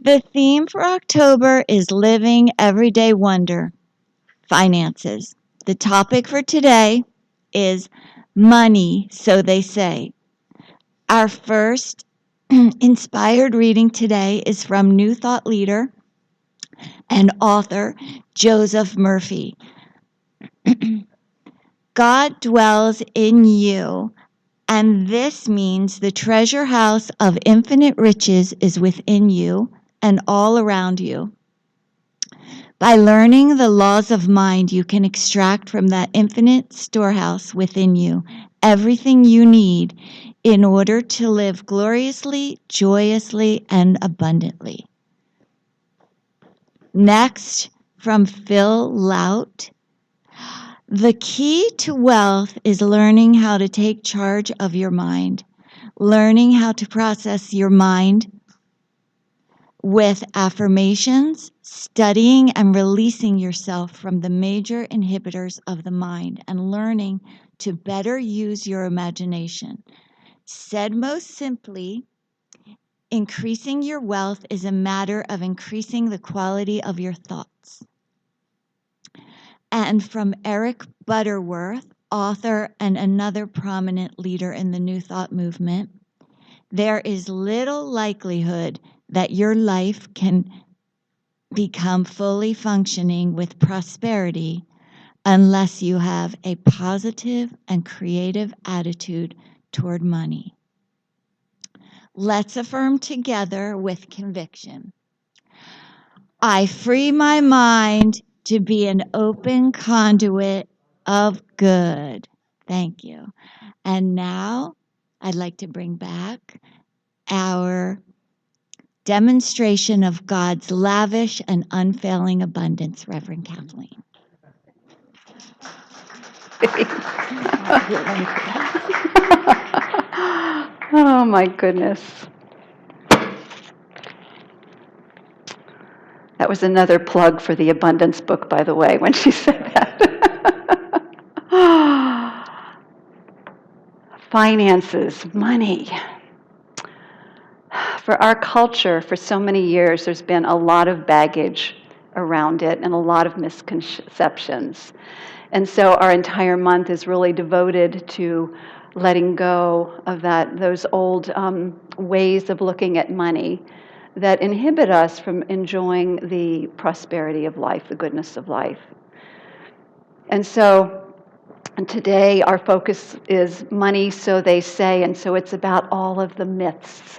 The theme for October is Living Everyday Wonder, Finances. The topic for today is Money, So They Say. Our first inspired reading today is from New Thought leader and author Joseph Murphy. God dwells in you, and this means the treasure house of infinite riches is within you and all around you. By learning the laws of mind, you can extract from that infinite storehouse within you everything you need in order to live gloriously, joyously, and abundantly. Next, from Phil Lout. The key to wealth is learning how to take charge of your mind, learning how to process your mind with affirmations, studying and releasing yourself from the major inhibitors of the mind, and learning to better use your imagination. Said most simply, increasing your wealth is a matter of increasing the quality of your thoughts. And from Eric Butterworth, author and another prominent leader in the New Thought movement, there is little likelihood that your life can become fully functioning with prosperity unless you have a positive and creative attitude toward money. Let's affirm together with conviction. I free my mind to be an open conduit of good. Thank you. And now I'd like to bring back our demonstration of God's lavish and unfailing abundance, Reverend Kathleen. Oh my goodness. That was another plug for the abundance book, by the way, when she said that. Finances, money. For our culture, for so many years, there's been a lot of baggage around it and a lot of misconceptions. And so our entire month is really devoted to letting go of those old ways of looking at money that inhibit us from enjoying the prosperity of life, the goodness of life. And so today our focus is money, so they say, and so it's about all of the myths.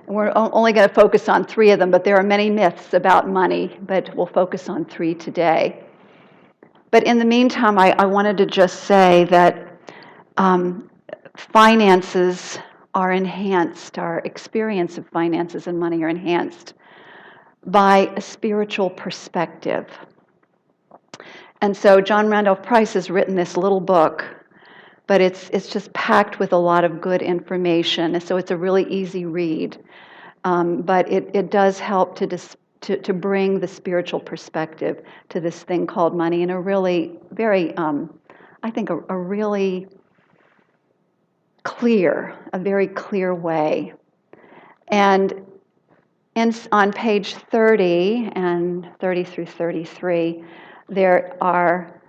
We're only going to focus on 3 of them, but there are many myths about money, but we'll focus on 3 today. But in the meantime, I wanted to just say that finances are enhanced, our experience of finances and money are enhanced by a spiritual perspective. And so John Randolph Price has written this little book, but it's just packed with a lot of good information. And so it's a really easy read. But it does help to bring the spiritual perspective to this thing called money in a really very, I think, a really a very clear way. And on page 30 and 30 through 33, there are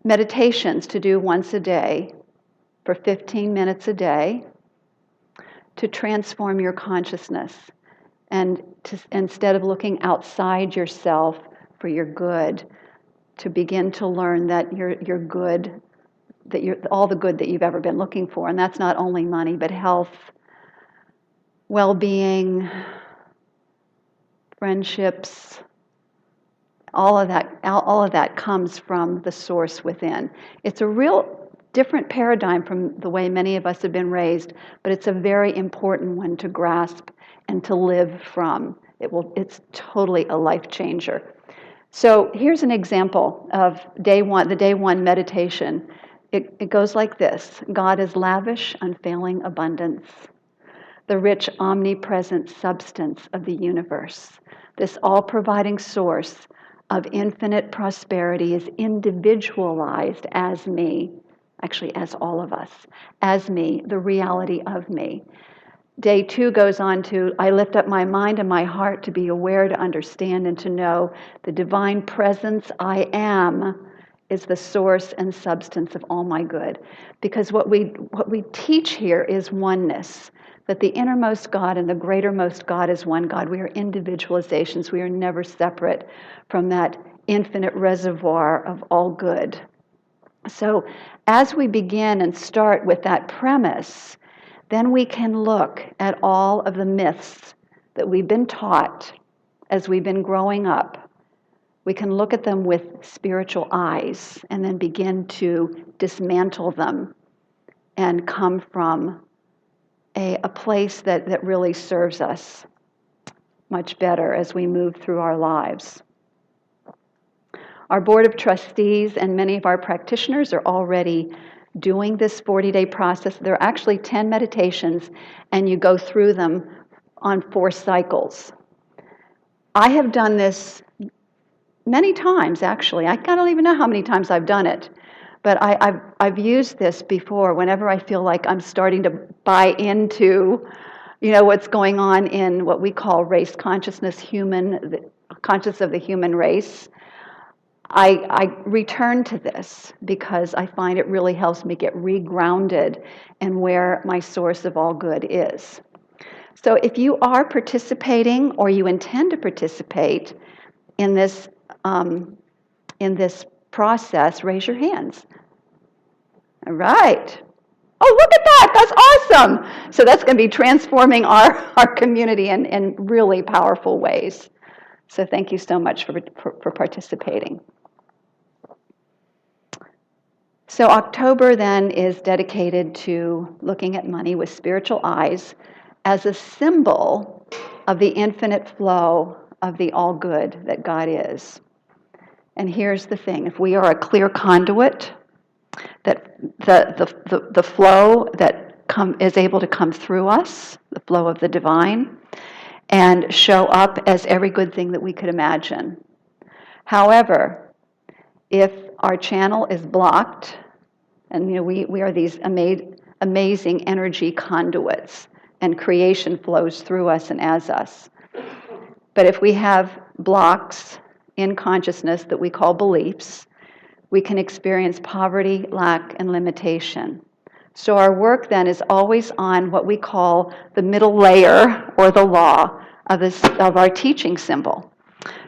meditations to do once a day for 15 minutes a day to transform your consciousness. And instead of looking outside yourself for your good, to begin to learn that you're good, that you're all the good that you've ever been looking for. And that's not only money, but health, well-being, friendships, all of that comes from the source within. It's a real different paradigm from the way many of us have been raised, but it's a very important one to grasp and to live from. It's totally a life changer. So here's an example of the day one meditation. It goes like this: God is lavish, unfailing abundance, the rich, omnipresent substance of the universe. This all-providing source of infinite prosperity is individualized as me, actually as all of us, as me, the reality of me. Day 2 goes on to, I lift up my mind and my heart to be aware, to understand, and to know the divine presence I am is the source and substance of all my good. Because what we teach here is oneness, that the innermost God and the greatermost God is one God. We are individualizations. We are never separate from that infinite reservoir of all good. So as we begin and start with that premise, then we can look at all of the myths that we've been taught as we've been growing up. We can look at them with spiritual eyes and then begin to dismantle them and come from a place that really serves us much better as we move through our lives. Our board of trustees and many of our practitioners are already doing this 40-day process. There are actually 10 meditations, and you go through them on 4 cycles. I have done this many times, actually. I don't even know how many times I've done it. But I've used this before whenever I feel like I'm starting to buy into, what's going on in what we call race consciousness, conscious of the human race. I return to this because I find it really helps me get regrounded in where my source of all good is. So if you are participating or you intend to participate in this process, raise your hands. All right. Oh, look at that. That's awesome. So that's going to be transforming our community in really powerful ways. So thank you so much for participating. So October then is dedicated to looking at money with spiritual eyes as a symbol of the infinite flow of the all good that God is. And here's the thing, if we are a clear conduit, that the flow that is able to come through us, the flow of the divine, and show up as every good thing that we could imagine. However, if our channel is blocked, and we are these amazing energy conduits, and creation flows through us and as us. But if we have blocks in consciousness that we call beliefs, we can experience poverty, lack, and limitation. So our work then is always on what we call the middle layer or the law of our teaching symbol.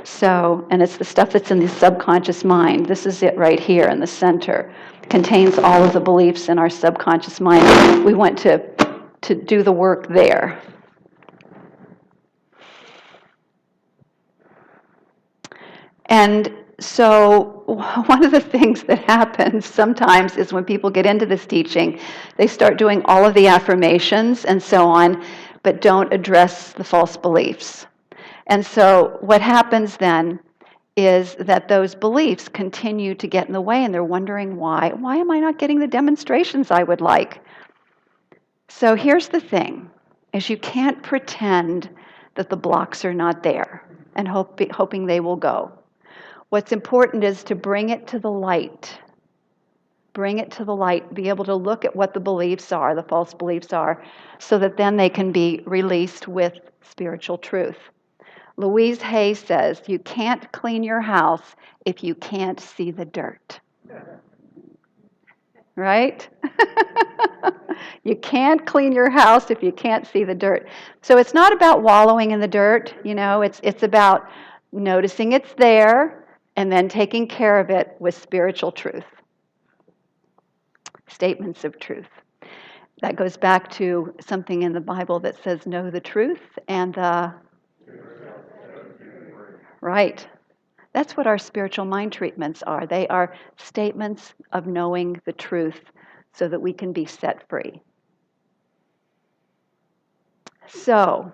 So, and it's the stuff that's in the subconscious mind. This is it right here in the center. It contains all of the beliefs in our subconscious mind. We want to do the work there. And so one of the things that happens sometimes is when people get into this teaching, they start doing all of the affirmations and so on, but don't address the false beliefs. And so what happens then is that those beliefs continue to get in the way, and they're wondering why. Why am I not getting the demonstrations I would like? So here's the thing, is you can't pretend that the blocks are not there and hoping they will go. What's important is to bring it to the light. Bring it to the light, be able to look at what the beliefs are, the false beliefs are, so that then they can be released with spiritual truth. Louise Hay says, you can't clean your house if you can't see the dirt. Right? You can't clean your house if you can't see the dirt. So it's not about wallowing in the dirt, it's about noticing it's there and then taking care of it with spiritual truth. Statements of truth. That goes back to something in the Bible that says, know the truth and the... Right. That's what our spiritual mind treatments are. They are statements of knowing the truth so that we can be set free. So,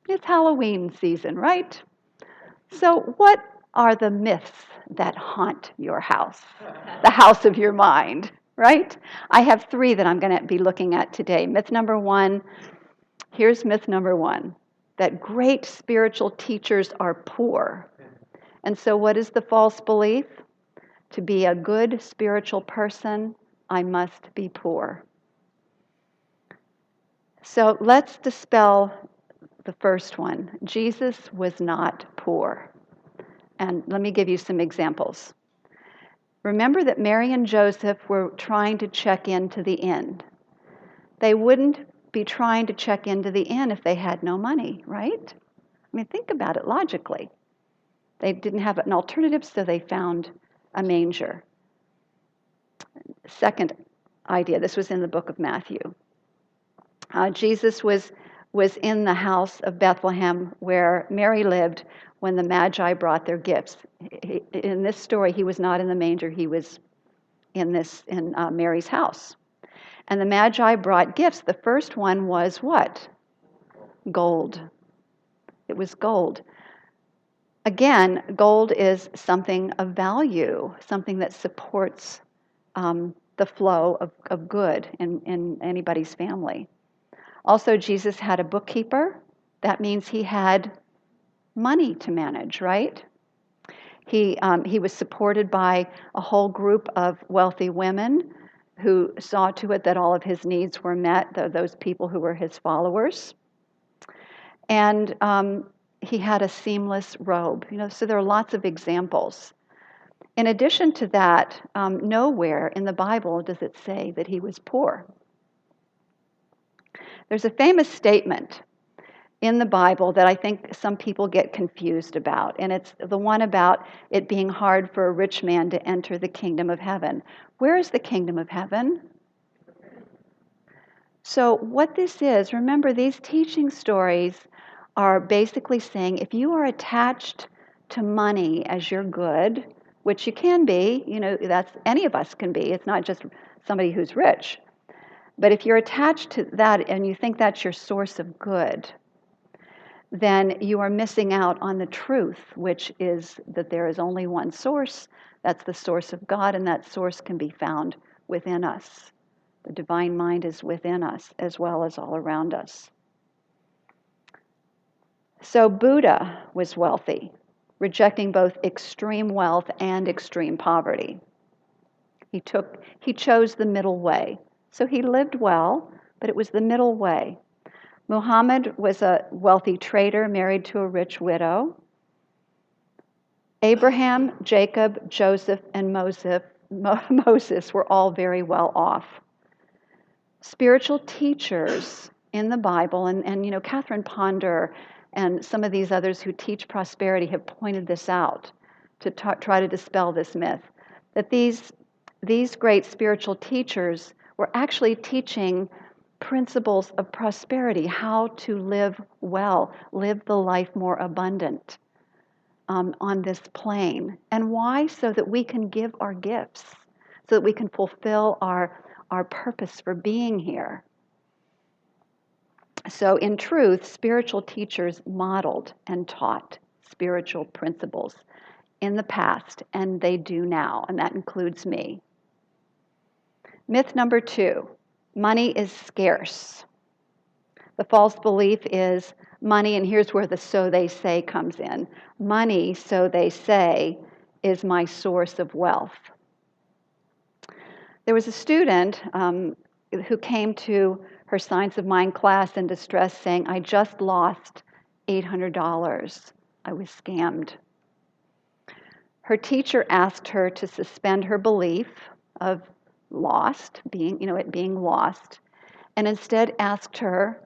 it's Halloween season, right? So, what are the myths that haunt your house? The house of your mind, right? I have 3 that I'm going to be looking at today. Myth number 1, here's myth number 1, that great spiritual teachers are poor. And so what is the false belief? To be a good spiritual person, I must be poor. So let's dispel the first one. Jesus was not poor. And let me give you some examples. Remember that Mary and Joseph were trying to check into the inn. They wouldn't be trying to check into the inn if they had no money, right? I mean, think about it logically. They didn't have an alternative, so they found a manger. Second idea, this was in the book of Matthew. Jesus was in the house of Bethlehem where Mary lived when the Magi brought their gifts. In this story, he was not in the manger, he was in Mary's house. And the Magi brought gifts. The first one was what? Gold. It was gold. Again, gold is something of value, something that supports the flow of good in anybody's family. Also, Jesus had a bookkeeper. That means he had money to manage, right? He was supported by a whole group of wealthy women who saw to it that all of his needs were met, those people who were his followers. And he had a seamless robe. So there are lots of examples. In addition to that, nowhere in the Bible does it say that he was poor. There's a famous statement in the Bible that I think some people get confused about, and it's the one about it being hard for a rich man to enter the kingdom of heaven. Where is the kingdom of heaven? So what this is, remember, these teaching stories are basically saying if you are attached to money as your good, which you can be, that's any of us can be. It's not just somebody who's rich. But if you're attached to that and you think that's your source of good, then you are missing out on the truth, which is that there is only one source. That's the source of God, and that source can be found within us. The divine mind is within us as well as all around us. So Buddha was wealthy, rejecting both extreme wealth and extreme poverty. He chose the middle way. So he lived well, but it was the middle way. Muhammad was a wealthy trader married to a rich widow. Abraham, Jacob, Joseph, and Moses were all very well off. Spiritual teachers in the Bible, and Catherine Ponder and some of these others who teach prosperity have pointed this out to try to dispel this myth, that these great spiritual teachers were actually teaching principles of prosperity, how to live well, live the life more abundant on this plane. And why? So that we can give our gifts, so that we can fulfill our purpose for being here. So in truth, spiritual teachers modeled and taught spiritual principles in the past, and they do now, and that includes me. Myth number 2, money is scarce. The false belief is money, and here's where the so they say comes in. Money, so they say, is my source of wealth. There was a student who came to her Science of Mind class in distress saying, I just lost $800. I was scammed. Her teacher asked her to suspend her belief of it being lost, and instead asked her,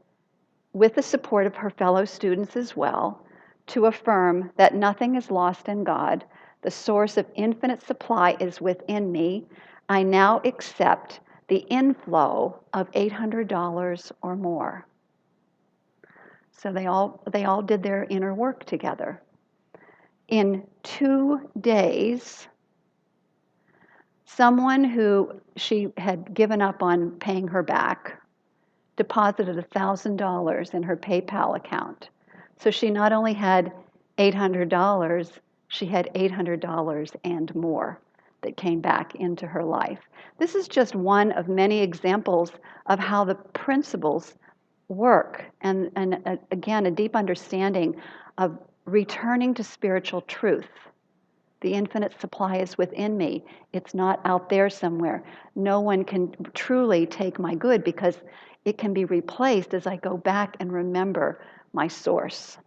with the support of her fellow students as well, to affirm that nothing is lost in God. The source of infinite supply is within me. I now accept the inflow of $800 or more. So they all did their inner work together. In 2 days, someone who she had given up on paying her back deposited $1,000 in her PayPal account. So she not only had $800, she had $800 and more that came back into her life. This is just one of many examples of how the principles work, and again, a deep understanding of returning to spiritual truth. The infinite supply is within me. It's not out there somewhere. No one can truly take my good because it can be replaced as I go back and remember my source.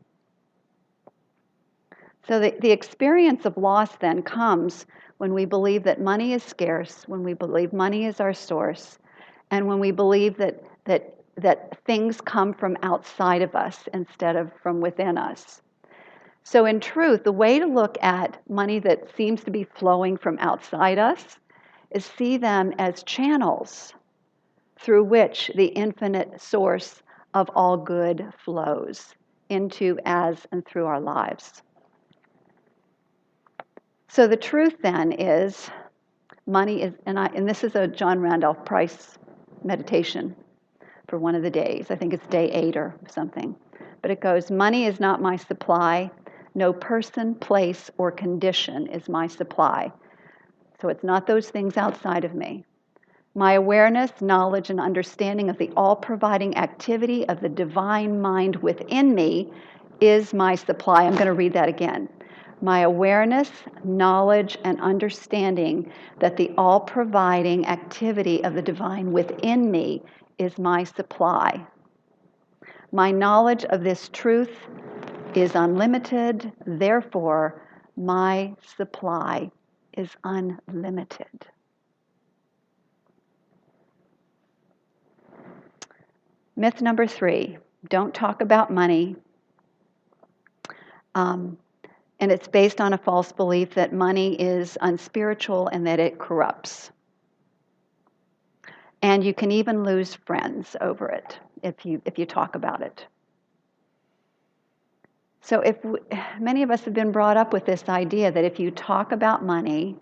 So the experience of loss then comes when we believe that money is scarce, when we believe money is our source, and when we believe that things come from outside of us instead of from within us. So in truth, the way to look at money that seems to be flowing from outside us is see them as channels through which the infinite source of all good flows into, as, and through our lives. So the truth then is money is, and this is a John Randolph Price meditation for one of the days. I think it's day 8 or something. But it goes, money is not my supply. No person, place, or condition is my supply. So it's not those things outside of me. My awareness, knowledge, and understanding of the all-providing activity of the divine mind within me is my supply. I'm going to read that again. My awareness, knowledge, and understanding that the all-providing activity of the divine within me is my supply. My knowledge of this truth is unlimited, therefore, my supply is unlimited. Myth number 3, don't talk about money. And it's based on a false belief that money is unspiritual and that it corrupts. And you can even lose friends over it if you talk about it. So many of us have been brought up with this idea that if you talk about money,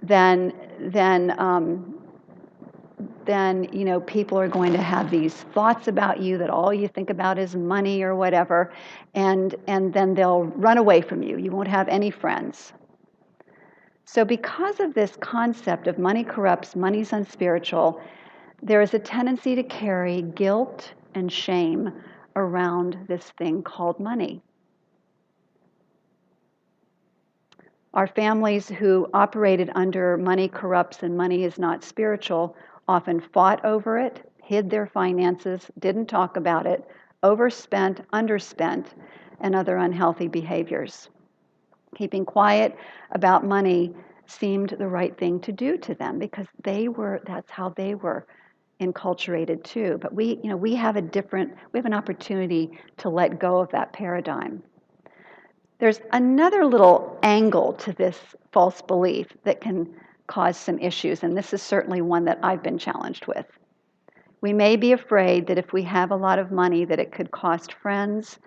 then people are going to have these thoughts about you that all you think about is money or whatever, and then they'll run away from you. You won't have any friends. So because of this concept of money corrupts, money's unspiritual, there is a tendency to carry guilt and shame around this thing called money. Our families who operated under money corrupts and money is not spiritual often fought over it, hid their finances, didn't talk about it, overspent, underspent, and other unhealthy behaviors. Keeping quiet about money seemed the right thing to do to them because that's how they were enculturated too. But we have an opportunity to let go of that paradigm. There's another little angle to this false belief that can cause some issues, and this is certainly one that I've been challenged with. We may be afraid that if we have a lot of money that it could cost friends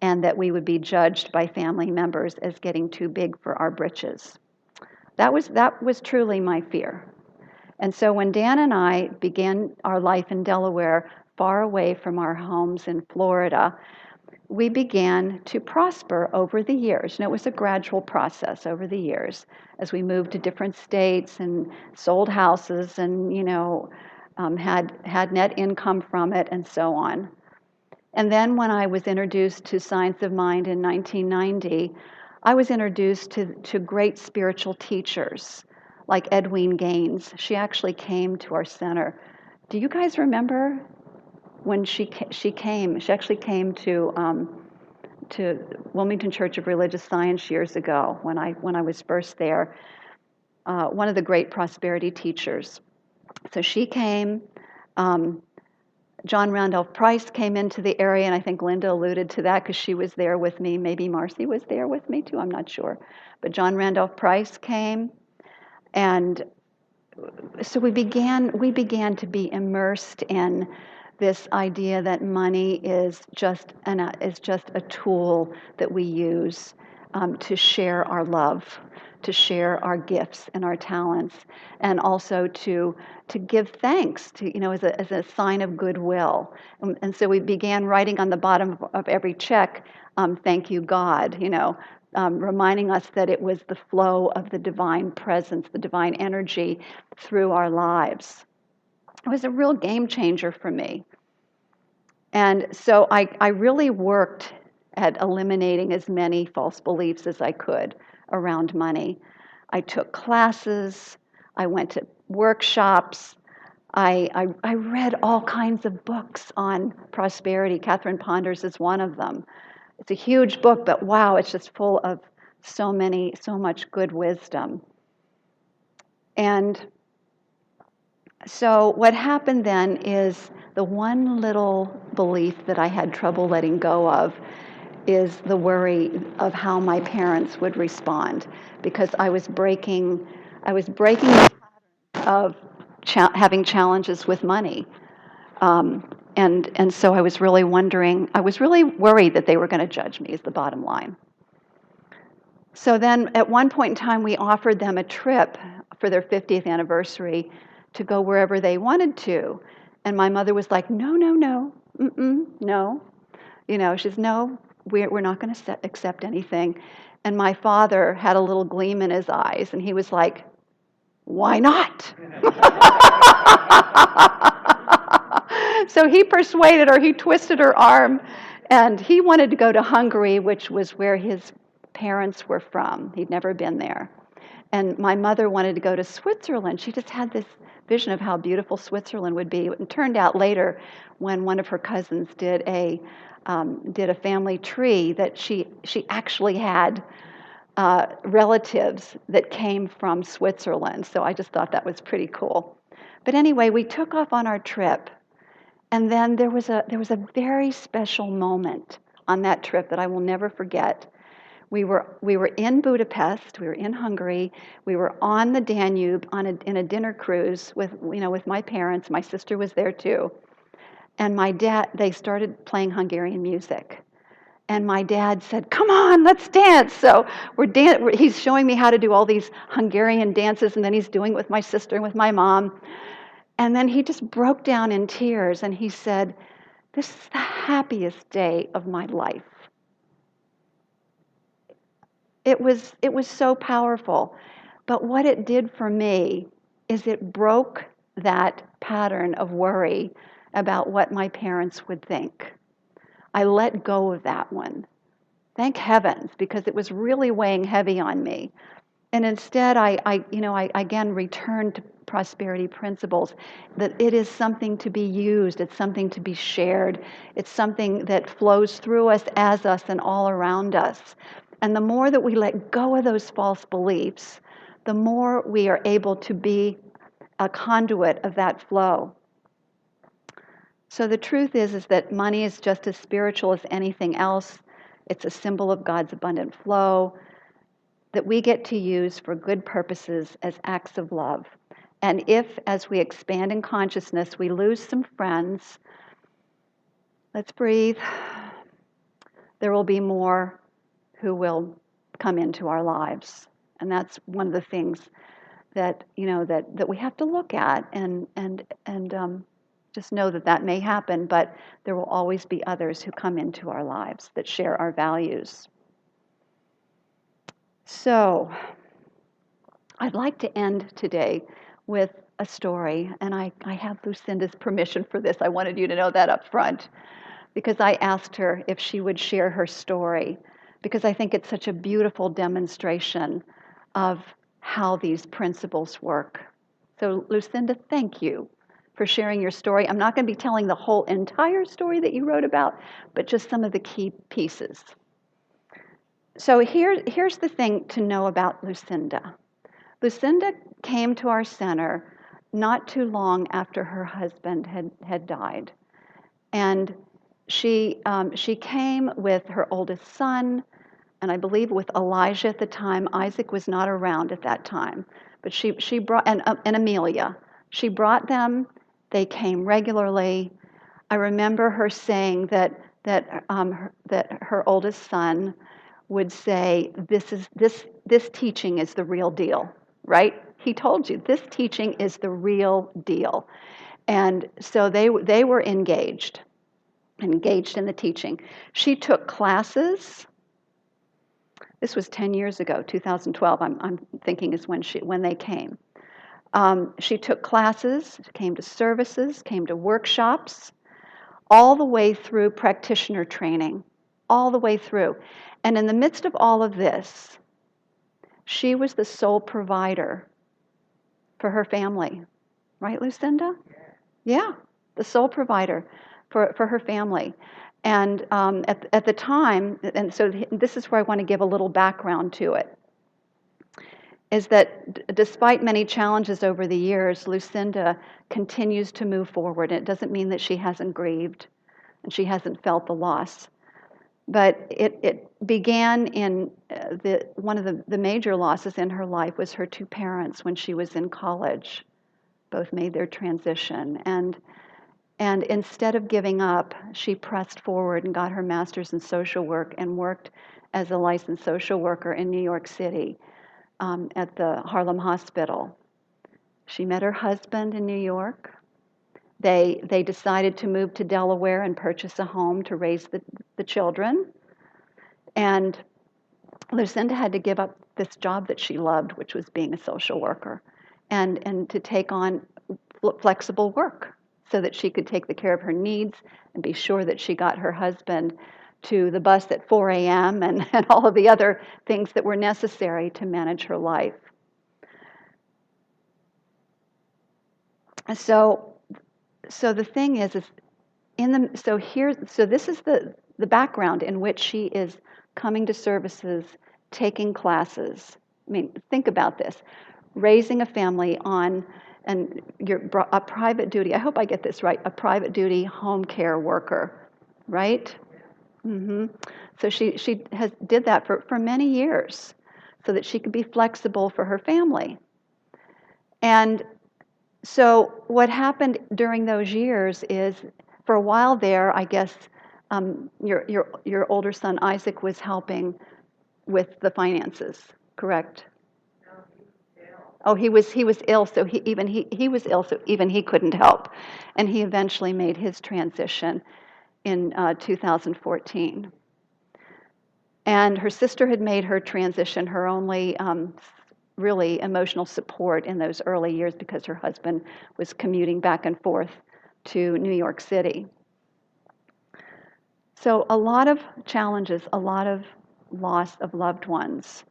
and that we would be judged by family members as getting too big for our britches. That was truly my fear. And so when Dan and I began our life in Delaware, far away from our homes in Florida, we began to prosper over the years. And it was a gradual process over the years as we moved to different states and sold houses and, had net income from it and so on. And then when I was introduced to Science of Mind in 1990, I was introduced to great spiritual teachers like Edwene Gaines. She actually came to our center. Do you guys remember when she came? She actually came to Wilmington Church of Religious Science years ago when I was first there. One of the great prosperity teachers. So she came. John Randolph Price came into the area, and I think Linda alluded to that because she was there with me. Maybe Marcy was there with me too, I'm not sure. But John Randolph Price came, and so we began to be immersed in this idea that money is just a tool that we use to share our love, to share our gifts and our talents, and also to give thanks to as a sign of goodwill. And so we began writing on the bottom of every check, "Thank you, God." Reminding us that it was the flow of the divine presence, the divine energy through our lives. It was a real game changer for me. And so I really worked at eliminating as many false beliefs as I could around money. I took classes, I went to workshops, I read all kinds of books on prosperity. Catherine Ponders is one of them. It's a huge book, but wow, it's just full of so much good wisdom. And so what happened then is the one little belief that I had trouble letting go of is the worry of how my parents would respond, because I was breaking the pattern of having challenges with money. And so I was really worried that they were going to judge me, is the bottom line. So then at one point in time, we offered them a trip for their 50th anniversary to go wherever they wanted to. And my mother was like, no, no, no, no. She says, no, we're not going to accept anything. And my father had a little gleam in his eyes, and he was like, why not? So he persuaded her, he twisted her arm, and he wanted to go to Hungary, which was where his parents were from. He'd never been there. And my mother wanted to go to Switzerland. She just had this vision of how beautiful Switzerland would be. It turned out later, when one of her cousins did a family tree, that she actually had relatives that came from Switzerland. So I just thought that was pretty cool. But anyway, we took off on our trip, and then there was a very special moment on that trip that I will never forget. We were in Budapest. We were in Hungary. We were on the Danube in a dinner cruise with my parents. My sister was there too, and my dad. They started playing Hungarian music, and my dad said, "Come on, let's dance." So he's showing me how to do all these Hungarian dances, and then he's doing it with my sister and with my mom. And then he just broke down in tears, and he said, "This is the happiest day of my life." It was so powerful. But what it did for me is it broke that pattern of worry about what my parents would think. I let go of that one. Thank heavens, because it was really weighing heavy on me. And instead, I again returned to prosperity principles, that it is something to be used, it's something to be shared, it's something that flows through us, as us, and all around us. And the more that we let go of those false beliefs, the more we are able to be a conduit of that flow. So the truth is that money is just as spiritual as anything else. It's a symbol of God's abundant flow that we get to use for good purposes as acts of love. And if, as we expand in consciousness, we lose some friends, let's breathe. There will be more who will come into our lives. And that's one of the things that we have to look at and just know that may happen, but there will always be others who come into our lives that share our values. So I'd like to end today with a story, and I have Lucinda's permission for this. I wanted you to know that up front, because I asked her if she would share her story, because I think it's such a beautiful demonstration of how these principles work. So Lucinda, thank you for sharing your story. I'm not going to be telling the whole entire story that you wrote about, but just some of the key pieces. So here's the thing to know about Lucinda. Lucinda came to our center not too long after her husband had died. And she came with her oldest son, and I believe with Elijah at the time. Isaac was not around at that time. But she brought, and Amelia. She brought them. They came regularly. I remember her saying that her oldest son would say, this teaching is the real deal, right? He told you, this teaching is the real deal. And so they were engaged in the teaching. She took classes. This was 10 years ago, 2012, I'm thinking is when they came. She took classes, came to services, came to workshops, all the way through practitioner training, all the way through. And in the midst of all of this, she was the sole provider for her family. Right, Lucinda? Yeah, the sole provider for her family. And at the time, and so this is where I want to give a little background to it, is that despite many challenges over the years, Lucinda continues to move forward. And it doesn't mean that she hasn't grieved and she hasn't felt the loss. But it began in one of the major losses in her life was her two parents when she was in college. Both made their transition. And instead of giving up, she pressed forward and got her master's in social work and worked as a licensed social worker in New York City at the Harlem Hospital. She met her husband in New York. They decided to move to Delaware and purchase a home to raise the children. And Lucinda had to give up this job that she loved, which was being a social worker, and to take on flexible work so that she could take the care of her needs and be sure that she got her husband to the bus at 4 a.m. And all of the other things that were necessary to manage her life. So the thing is so this is the background in which she is coming to services, taking classes. I mean, think about this. Raising a family on a private duty. I hope I get this right. A private duty home care worker, right? Mm-hmm. So she did that for many years, so that she could be flexible for her family. And so what happened during those years is, for a while there, I guess your older son Isaac was helping with the finances, correct? Oh, he was ill, so he was ill, so even he couldn't help, and he eventually made his transition in 2014. And her sister had made her transition her only really emotional support in those early years because her husband was commuting back and forth to New York City. So a lot of challenges, a lot of loss of loved ones.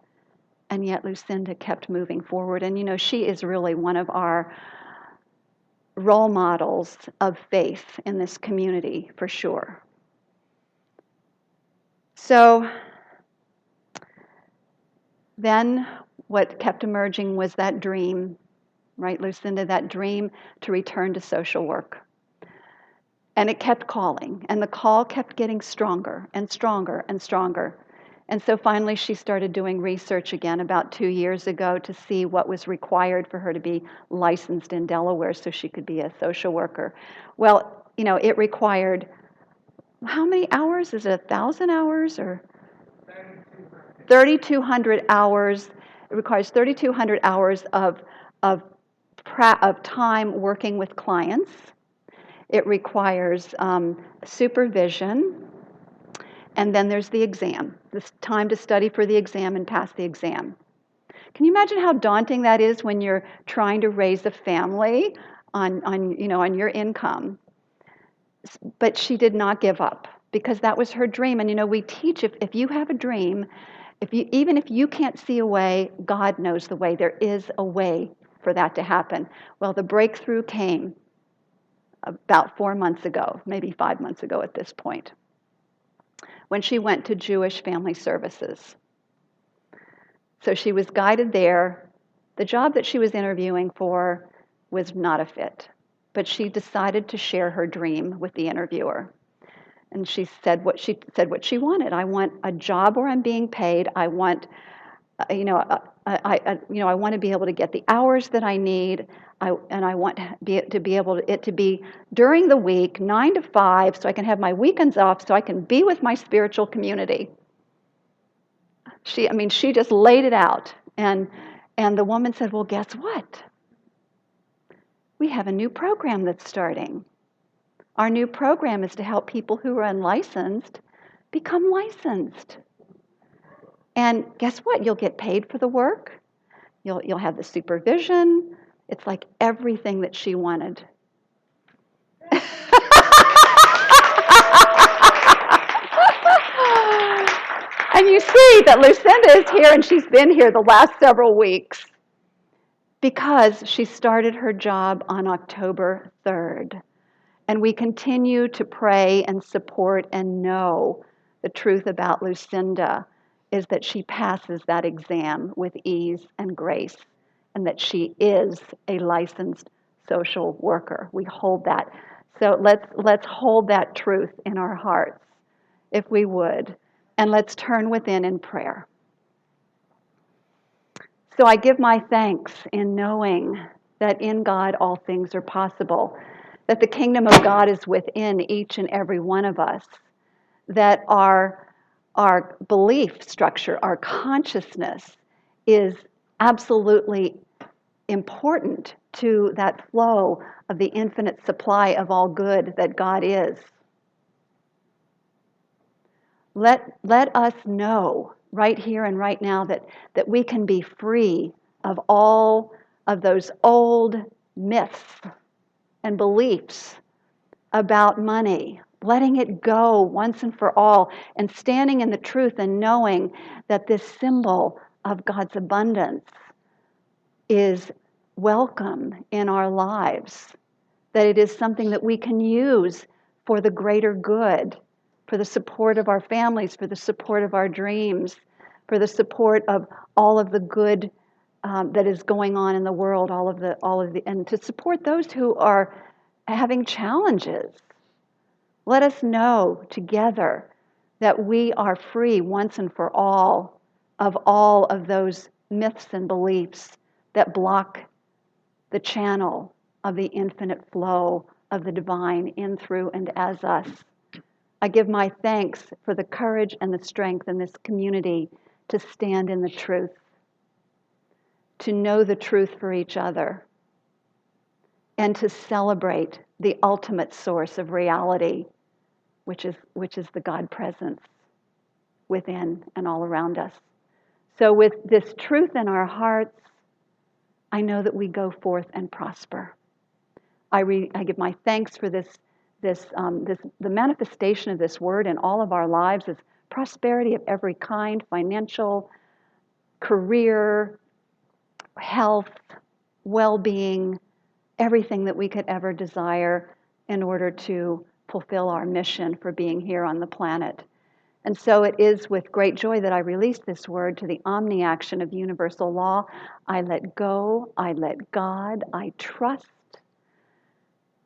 And yet Lucinda kept moving forward. And she is really one of our role models of faith in this community, for sure. So then what kept emerging was that dream, right, Lucinda, that dream to return to social work. And it kept calling, and the call kept getting stronger and stronger and stronger. And so finally she started doing research again about 2 years ago to see what was required for her to be licensed in Delaware so she could be a social worker. Well, it required, how many hours? Is it 1,000 hours or? 3,200 hours. It requires 3,200 hours of time working with clients. It requires supervision. And then there's the exam, this time to study for the exam and pass the exam. Can you imagine how daunting that is when you're trying to raise a family on your income? But she did not give up because that was her dream. And we teach if you have a dream, even if you can't see a way, God knows the way. There is a way for that to happen. Well, the breakthrough came about 4 months ago, maybe 5 months ago at this point, when she went to Jewish Family Services. So she was guided there. The job that she was interviewing for was not a fit, but she decided to share her dream with the interviewer. And she said what she wanted. I want a job where I'm being paid. I want, I want to be able to get the hours that I need. I want to be able to be during the week, 9 to 5, so I can have my weekends off, so I can be with my spiritual community. She just laid it out. And the woman said, well, guess what? We have a new program that's starting. Our new program is to help people who are unlicensed become licensed. And guess what? You'll get paid for the work. You'll have the supervision. It's like everything that she wanted. And you see that Lucinda is here, and she's been here the last several weeks because she started her job on October 3rd. And we continue to pray and support and know the truth about Lucinda is that she passes that exam with ease and grace, and that she is a licensed social worker. We hold that. So let's hold that truth in our hearts, if we would, and let's turn within in prayer. So I give my thanks in knowing that in God all things are possible, that the kingdom of God is within each and every one of us, that our belief structure, our consciousness is absolutely important to that flow of the infinite supply of all good that God is. Let us know right here and right now that we can be free of all of those old myths and beliefs about money, letting it go once and for all, and standing in the truth and knowing that this symbol of God's abundance is welcome in our lives, that it is something that we can use for the greater good, for the support of our families, for the support of our dreams, for the support of all of the good that is going on in the world, and to support those who are having challenges. Let us know together that we are free once and for all of those myths and beliefs that block the channel of the infinite flow of the divine in, through, and as us. I give my thanks for the courage and the strength in this community to stand in the truth, to know the truth for each other, and to celebrate the ultimate source of reality, which is the God presence within and all around us. So with this truth in our hearts, I know that we go forth and prosper. I give my thanks for the manifestation of this word in all of our lives is prosperity of every kind, financial, career, health, well-being, everything that we could ever desire in order to fulfill our mission for being here on the planet. And so it is with great joy that I release this word to the omni-action of universal law. I let go, I let God, I trust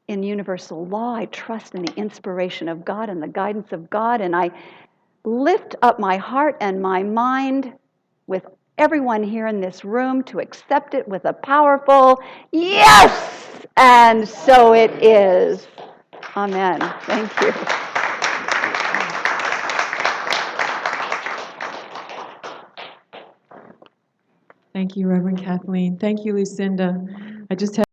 in universal law, I trust in the inspiration of God and the guidance of God, and I lift up my heart and my mind with everyone here in this room to accept it with a powerful yes! And so it is. Amen. Thank you. Thank you, Reverend Kathleen. Thank you, Lucinda. I just have